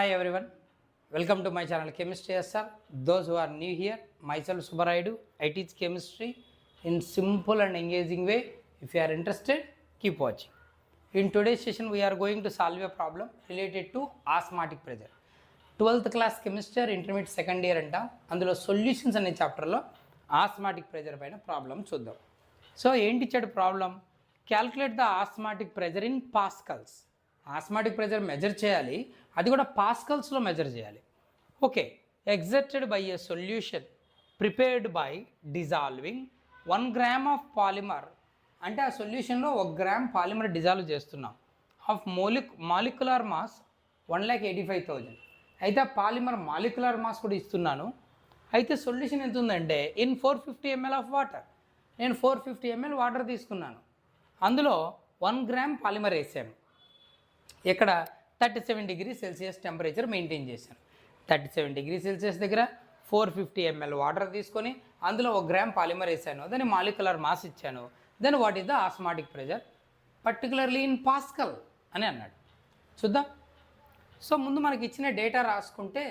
Hi everyone, welcome to my channel Chemistry SR. Those who are new here, myself Subaraidu. I teach chemistry in simple and engaging way. If you are interested, keep watching. In today's session, we are going to solve a problem related to osmotic pressure. 12th class chemistry intermediate second year అంట అందులో solutions అనే చాప్టర్లో osmotic pressure పైన problem చూద్దాం. So ఏంటి ఇచ్చాడు problem? Calculate the osmotic pressure in Pascal's. Osmotic pressure measure చేయాలి, అది కూడా పాస్కల్స్లో మెజర్ చేయాలి. Okay, exerted by a solution prepared by dissolving 1 gram of polymer, అంటే ఆ సొల్యూషన్లో 1 గ్రామ్ పాలిమర్ డిజాల్వ్ చేస్తున్నాం, ఆఫ్ మాలిక్యులర్ మాస్ 1,85,000. అయితే ఆ పాలిమర్ మాలిక్యులర్ మాస్ కూడా ఇస్తున్నాను. అయితే సొల్యూషన్ ఎంత ఉందంటే ఇన్ 450 ml ఆఫ్ వాటర్. నేను 450 ml వాటర్ తీసుకున్నాను, అందులో 1 గ్రామ్ పాలిమర్ వేసాను. ఇక్కడ 37 డిగ్రీ సెల్సియస్ టెంపరేచర్ మెయింటైన్ చేశాను. 37 డిగ్రీ సెల్సియస్ దగ్గర 450 ml వాటర్ తీసుకొని అందులో 1 గ్రామ్ పాలిమర్ వేసాను, దాన్ని మాలిక్యులర్ మాస్ ఇచ్చాను. Then what is the osmotic pressure particularly in pascal అని అన్నాడు. చూద్దాం. సో ముందు మనకి ఇచ్చిన డేటా రాసుకుంటే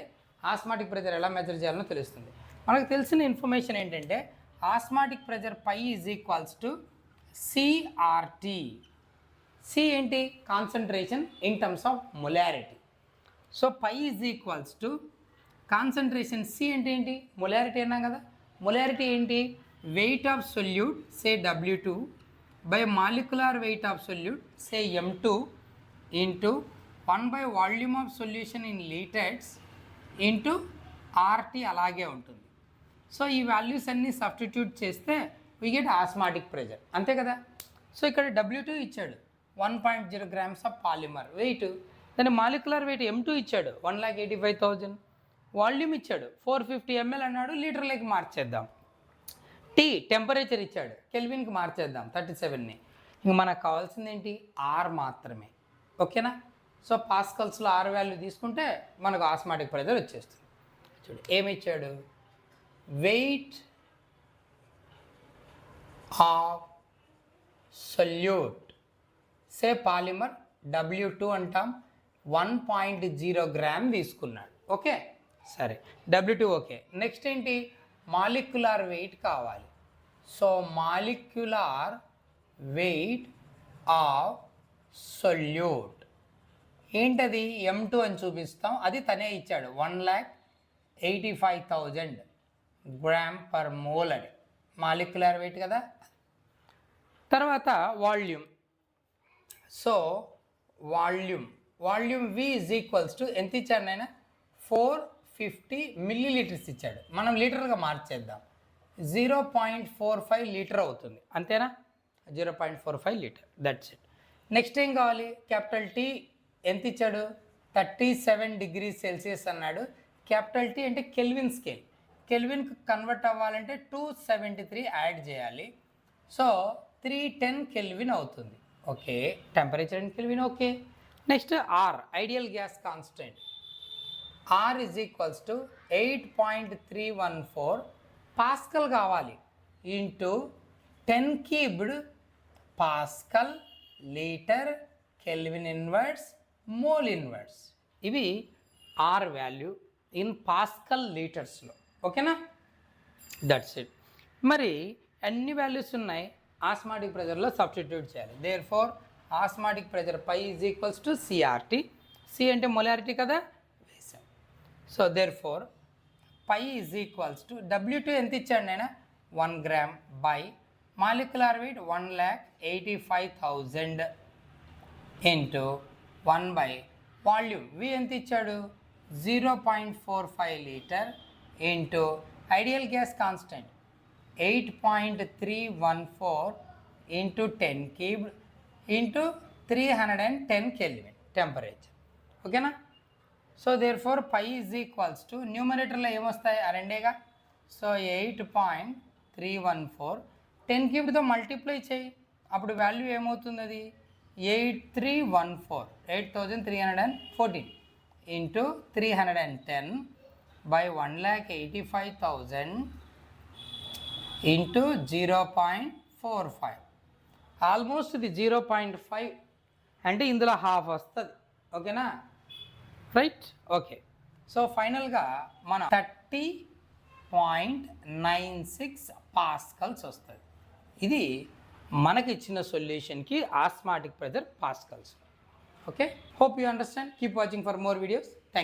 ఆస్మాటిక్ ప్రెజర్ ఎలా మెజర్ చేయాలో తెలుస్తుంది. మనకు తెలిసిన ఇన్ఫర్మేషన్ ఏంటంటే osmotic pressure pi is equals to CRT. C ఏంటి? Concentration in terms of molarity. So pi is equals to concentration. C అంటే ఏంటి? మొలారిటీ అన్నాం కదా. మొలారిటీ ఏంటి? Weight of solute say W2 by molecular weight of solute say M2 into 1 by volume of solution in litres into RT అలాగే ఉంటుంది. So ఈ values అన్నీ substitute చేస్తే వీ గెట్ ఆస్మాటిక్ ప్రెజర్, అంతే కదా. సో ఇక్కడ W2 ఇచ్చాడు 1.0 గ్రామ్స్ ఆఫ్ పాలిమర్ వెయిట్, దాని మాలిక్యులర్ వెయిట్ M2 ఇచ్చాడు 1,85,000, వాల్యూమ్ ఇచ్చాడు 450 ml అన్నాడు, లీటర్లకి మార్చేద్దాం. T టెంపరేచర్ ఇచ్చాడు, కెల్విన్కి మార్చేద్దాం 37ని. ఇంక మనకు కావాల్సింది ఏంటి? R మాత్రమే. ఓకేనా. సో పాస్కల్స్లో R వాల్యూ తీసుకుంటే మనకు ఆస్మాటిక్ ప్రెజర్ వచ్చేస్తుంది. చూడు ఏమి ఇచ్చాడు? Wait of solute say polymer W2 అంటాం, 1.0 గ్రామ్ తీసుకున్నాడు. ఓకే సరే, W2 ఓకే. నెక్స్ట్ ఏంటి? మాలిక్యులర్ వెయిట్ కావాలి. So molecular weight of solute ఏంటది? M2 అని చూపిస్తాం, అది తనే ఇచ్చాడు 1,85,000 గ్రామ్ పర్ మోల్ అని మాలిక్యులర్ వెయిట్ కదా. తర్వాత volume. So volume V is equals to ఎంత ఇచ్చాడు నాయన? 450 మిల్లీలీటర్స్ ఇచ్చాడు. మనం లీటర్గా మార్చేద్దాం, 0.45 లీటర్ అవుతుంది, అంతేనా? 0.45 లీటర్, దట్స్ ఇట్. నెక్స్ట్ ఏం కావాలి? క్యాపిటల్ T ఎంత ఇచ్చాడు? 37 డిగ్రీ సెల్సియస్ అన్నాడు. క్యాపిటల్ T అంటే కెల్విన్ స్కేల్. కెల్విన్కి కన్వర్ట్ అవ్వాలంటే 273 యాడ్ చేయాలి. సో 310 కెల్విన్ అవుతుంది. Okay, temperature in kelvin. Okay, next R ideal gas constant. R is equals to 8.314 pascal కావాలి into 10 cubed pascal litre kelvin inverse mole inverse. ఇవి R value in pascal లీటర్స్లో. ఓకేనా, that's it. మరి అన్ని values ఉన్నాయి, osmotic ప్రెజర్లో substitute చేయాలి. Therefore osmotic pressure pi is equals to CRT. C అంటే మొలారిటీ కదా, వేసాం. So therefore pi is equals to W2 ఎంత ఇచ్చాడు నేను? 1 gram by molecular weight 1,85,000 into 1 by volume V ఎంత ఇచ్చాడు? 0.45 litre into ideal gas constant 8.314 into 10 cube into 310 kelvin temperature. ఓకేనా. So therefore pi is equals to న్యూమరేటర్లో ఏమొస్తాయి? ఆ రెండేగా. So 8.314 10 క్యూబ్తో multiply చేయి, అప్పుడు వాల్యూ ఏమవుతుంది? అది 8314 ఇంటూ 310 బై 1,85,000 ఇంటూ 0.45. ఆల్మోస్ట్ ఇది 0.5 అంటే ఇందులో హాఫ్ వస్తుంది. ఓకేనా. రైట్. ఓకే, సో ఫైనల్గా మన 30.96 పాస్కల్స్ వస్తుంది. ఇది మనకి ఇచ్చిన సొల్యూషన్కి osmotic pressure pascals. Okay, hope you understand. Keep watching for more videos. Thank